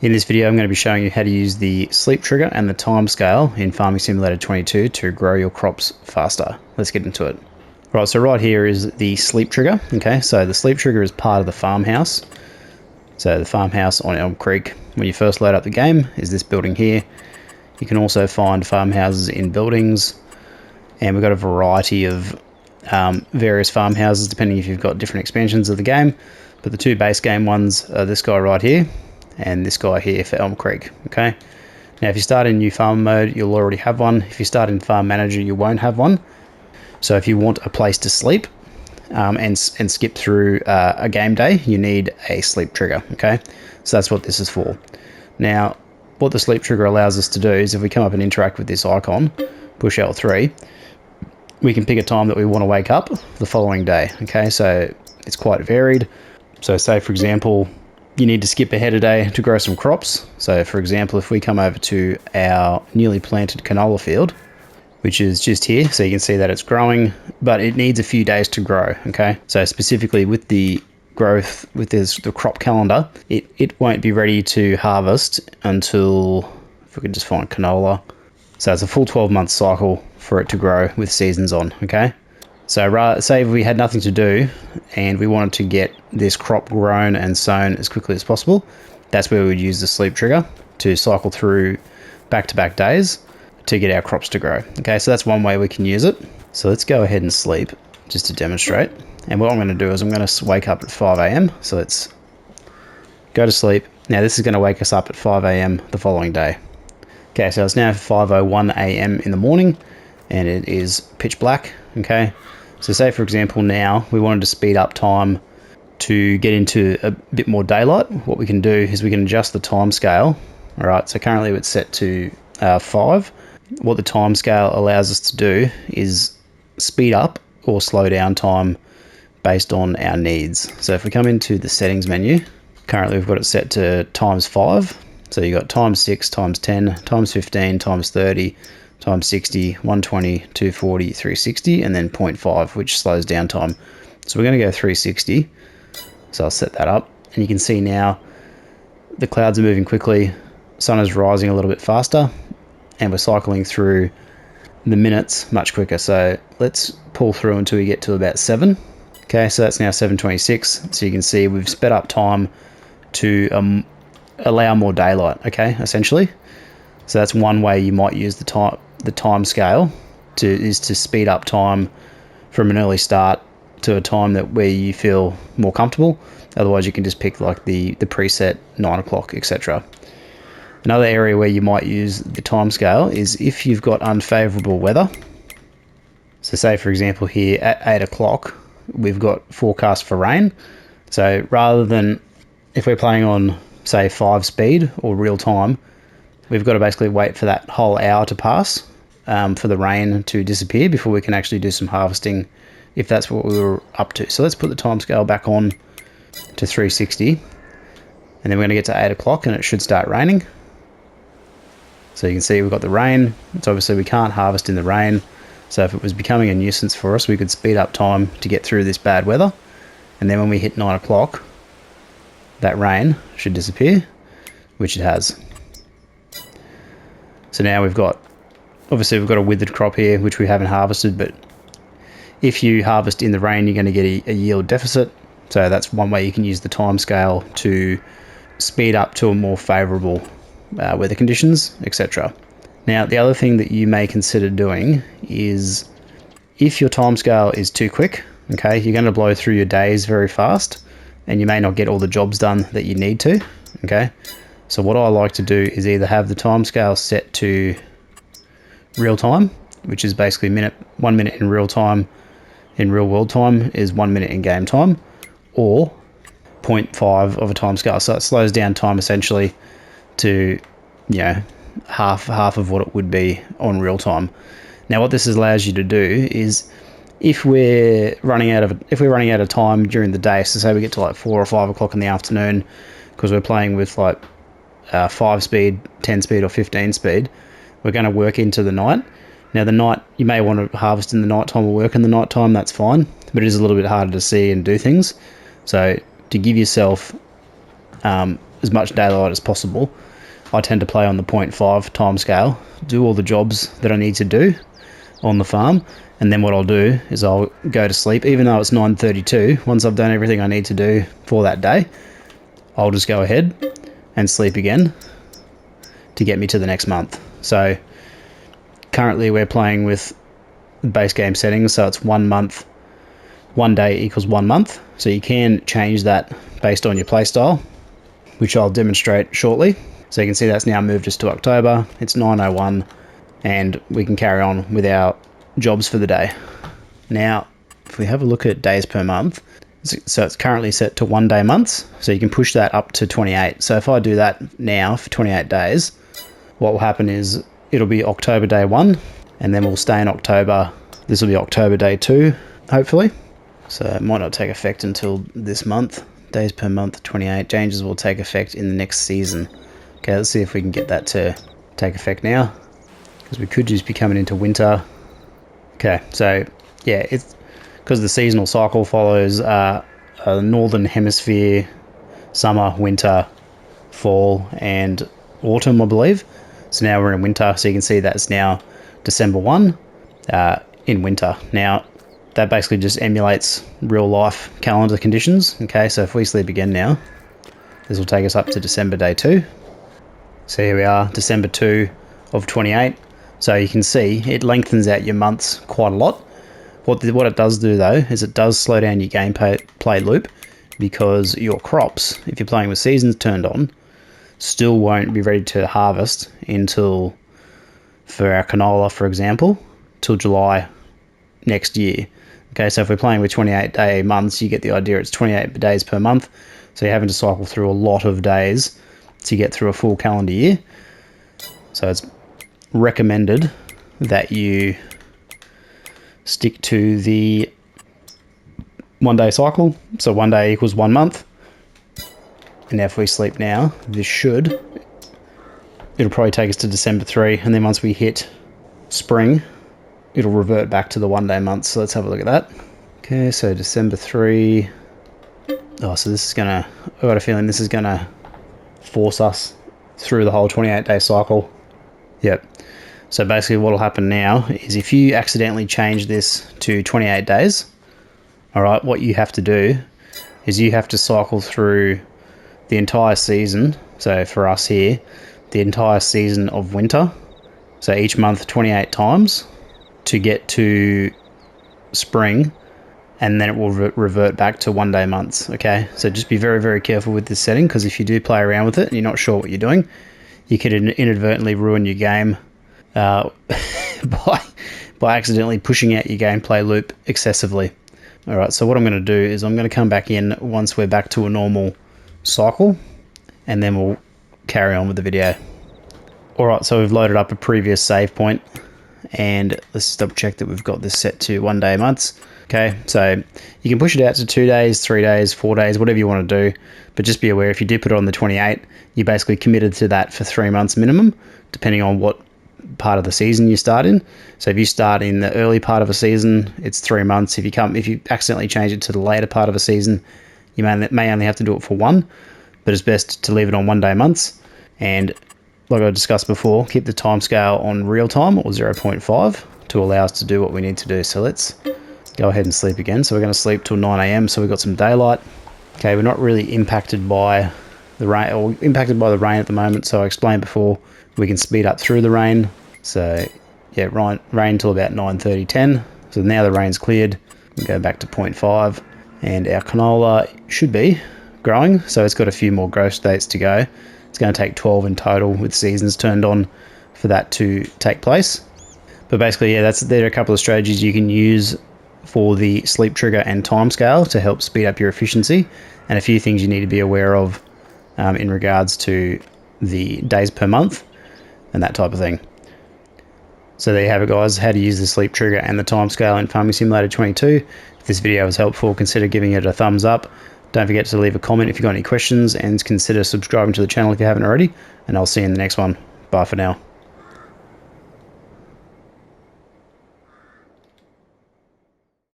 In this video, I'm going to be showing you how to use the sleep trigger and the time scale in Farming Simulator 22 to grow your crops faster. Let's get into it. Right, so right here is the sleep trigger. Okay, so the sleep trigger is part of the farmhouse. So the farmhouse on Elm Creek, when you first load up the game, is this building here. You can also find farmhouses in buildings, and we've got a variety of various farmhouses depending if you've got different expansions of the game. But the two base game ones are this guy right here and this guy here for Elm Creek. Okay, now if you start in new farm mode, you'll already have one. If you start in farm manager, you won't have one. So if you want a place to sleep and skip through a game day, you need a sleep trigger. Okay, so that's what this is for. Now what the sleep trigger allows us to do is if we come up and interact with this icon, push L3, we can pick a time that we want to wake up the following day. Okay, so it's quite varied. So say for example, you need to skip ahead a day to grow some crops. So for example, if we come over to our newly planted canola field, which is just here, so you can see that it's growing, but it needs a few days to grow. Okay, so specifically with the growth, with the crop calendar, it won't be ready to harvest until, if we could just find canola, so it's a full 12-month cycle for it to grow with seasons on. Okay, so say if we had nothing to do and we wanted to get this crop grown and sown as quickly as possible, that's where we would use the sleep trigger to cycle through back-to-back days to get our crops to grow. Okay, so that's one way we can use it. So let's go ahead and sleep just to demonstrate. And what I'm going to do is I'm going to wake up at 5 a.m. So let's go to sleep. Now this is going to wake us up at 5 a.m. the following day. Okay, so it's now 5:01 a.m. in the morning and it is pitch black. Okay, so say for example now we wanted to speed up time to get into a bit more daylight. What we can do is we can adjust the time scale. All right, so currently it's set to 5. What the time scale allows us to do is speed up or slow down time based on our needs. So if we come into the settings menu, currently we've got it set to ×5. So you got ×6, ×10, ×15, ×30, ×60, 120, 240, 360, and then 0.5, which slows down time. So we're going to go 360. So I'll set that up, and you can see now the clouds are moving quickly, sun is rising a little bit faster, and we're cycling through the minutes much quicker. So let's pull through until we get to about 7. Okay, so that's now 7:26. So you can see we've sped up time to allow more daylight. Okay, essentially. So that's one way you might use the time scale is to speed up time from an early start to a time where you feel more comfortable. Otherwise you can just pick like the preset 9 o'clock, etc. Another area where you might use the time scale is if you've got unfavorable weather. So say for example here at 8 o'clock we've got forecast for rain. So rather than if we're playing on say 5 speed or real time, we've got to basically wait for that whole hour to pass for the rain to disappear before we can actually do some harvesting, if that's what we were up to. So let's put the time scale back on to 360, and then we're going to get to 8 o'clock and it should start raining. So you can see we've got the rain. It's obviously we can't harvest in the rain, so if it was becoming a nuisance for us, we could speed up time to get through this bad weather, and then when we hit 9 o'clock that rain should disappear, which it has. So now we've got a withered crop here which we haven't harvested, but if you harvest in the rain you're going to get a yield deficit. So that's one way you can use the time scale to speed up to a more favourable weather conditions, etc. Now the other thing that you may consider doing is if your time scale is too quick, okay, you're going to blow through your days very fast and you may not get all the jobs done that you need to. Okay, so what I like to do is either have the time scale set to real time, which is basically 1 minute in real time, in real world time is 1 minute in game time, or 0.5 of a time scale. So it slows down time essentially to, you know, half of what it would be on real time. Now what this allows you to do is if we're running out of time during the day, so say we get to like 4 or 5 o'clock in the afternoon because we're playing with like 5 speed, 10 speed or 15 speed, we're going to work into the night. Now the night, you may want to harvest in the night time or work in the night time, that's fine, but it is a little bit harder to see and do things. So to give yourself as much daylight as possible, I tend to play on the 0.5 time scale, do all the jobs that I need to do on the farm, and then what I'll do is I'll go to sleep. Even though it's 9:32, once I've done everything I need to do for that day, I'll just go ahead and sleep again to get me to the next month. So currently we're playing with base game settings, so it's 1 month, 1 day equals 1 month. So you can change that based on your playstyle, which I'll demonstrate shortly. So you can see that's now moved us to October. It's 9:01, and we can carry on with our jobs for the day. Now, if we have a look at days per month, so it's currently set to 1 day months, so you can push that up to 28. So if I do that now for 28 days, what will happen is it'll be October day 1, and then we'll stay in October. This will be October day 2, hopefully. So it might not take effect until this month. Days per month, 28. Changes will take effect in the next season. Okay, let's see if we can get that to take effect now, because we could just be coming into winter. Okay, so yeah, it's because the seasonal cycle follows a northern hemisphere, summer, winter, fall, and autumn, I believe. So now we're in winter, so you can see that's now December 1 in winter. Now, that basically just emulates real life calendar conditions. Okay, so if we sleep again now, this will take us up to December day 2. So here we are, December 2 of 28. So you can see it lengthens out your months quite a lot. What it does do though is it does slow down your gameplay loop, because your crops, if you're playing with seasons turned on, still won't be ready to harvest until, for our canola for example, till July next year. Okay, so if we're playing with 28 day months, you get the idea. It's 28 days per month, so you're having to cycle through a lot of days to get through a full calendar year. So it's recommended that you stick to the 1 day cycle. So 1 day equals 1 month. And now if we sleep now, it'll probably take us to December 3. And then once we hit spring, it'll revert back to the 1 day month. So let's have a look at that. Okay, so December 3. Oh, so this is I've got a feeling this is gonna force us through the whole 28 day cycle. Yep. So basically what will happen now is if you accidentally change this to 28 days, all right, what you have to do is you have to cycle through the entire season. So for us here, the entire season of winter. So each month 28 times to get to spring, and then it will revert back to 1 day months. Okay, so just be very, very careful with this setting, because if you do play around with it and you're not sure what you're doing, you could inadvertently ruin your game by accidentally pushing out your gameplay loop excessively. All right, so what I'm going to do is I'm going to come back in once we're back to a normal cycle, and then we'll carry on with the video. All right, so we've loaded up a previous save point, and let's just double check that we've got this set to 1 day months. Okay, so you can push it out to 2 days, 3 days, 4 days, whatever you want to do, but just be aware if you did put it on the 28, you're basically committed to that for 3 months minimum, depending on what part of the season you start in. So if you start in the early part of a season, it's 3 months. If you accidentally change it to the later part of a season, you may only have to do it for 1, but it's best to leave it on 1 day months. And like I discussed before, keep the timescale on real time or 0.5 to allow us to do what we need to do. So let's go ahead and sleep again. So we're going to sleep till 9 AM, so we've got some daylight. Okay, we're not really impacted by the rain, or impacted by the rain at the moment. So I explained before, we can speed up through the rain. So yeah, rain till about 9:30, 10. So now the rain's cleared. We go back to 0.5, and our canola should be growing. So it's got a few more growth states to go. It's going to take 12 in total with seasons turned on for that to take place. But basically, yeah, there are a couple of strategies you can use for the sleep trigger and timescale to help speed up your efficiency, and a few things you need to be aware of in regards to the days per month and that type of thing. So there you have it, guys, how to use the sleep trigger and the timescale in Farming Simulator 22. If this video was helpful, consider giving it a thumbs up. Don't forget to leave a comment if you've got any questions, and consider subscribing to the channel if you haven't already, and I'll see you in the next one. Bye for now.